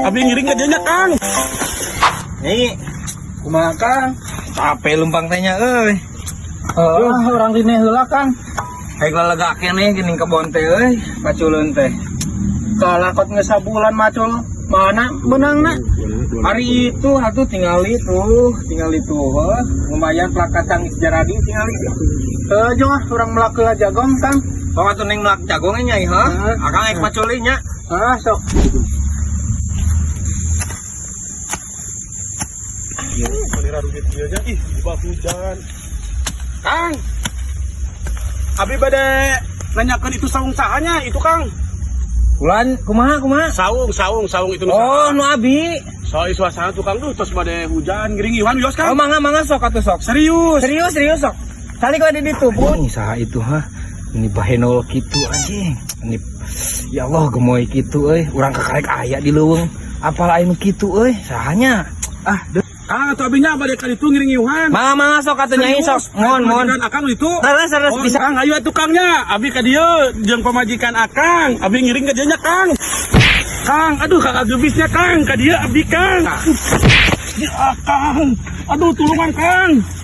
Abi ngiring kerjanya Kang. Nih, kumaha Kang? Capek lumpang tehnya euy. Orang dine heula Kang. Haik lalegakeun nih geuning kebon teh euy, paculeun teh. Kalakot geus sabulan macul. Mana menangna? Hari itu atuh tinggal itu. Lumayan plakat Kang Jaradi tinggal itu. Jeung urang melak ke jagong Kang. Kok atuh ning melak jagongnya nyai ha? Akang ek paculinya. Sok. Panira duit ieu nya ih, di bawah hujan. Kang. Abi bade nanyakeun itu saung sahanya itu Kang. Ulan kumaha? Saung itu nu Oh, nu abi. soal suasana tukang tuh terus bade hujan ngiring iwan bios Oh, Kang. mangga sok atuh sok. Serius. Serius sok. Tadi kau di ditu, Bun. Ini saha itu ha? Ini bahenol kitu anjing. Ini ya Allah gemoy kitu euy. Urang kakarek aya di leuweung. Apal aya nu kitu euy? Sahanya? Kang atuh abinya bade ka ditu ngiring iwan. Mangga sok atuh nyai sok. Mon. Dan akang itu. Sares Oh, bisa. Kang ayo tukangnya. Abi ka dieu jeung pamajikan akang. Abi ngiring kerjanya Kang. Kang, aduh kakak gebisnya Kang. Ka dieu abdi Kang. Ya Kang. Aduh tulungan Kang.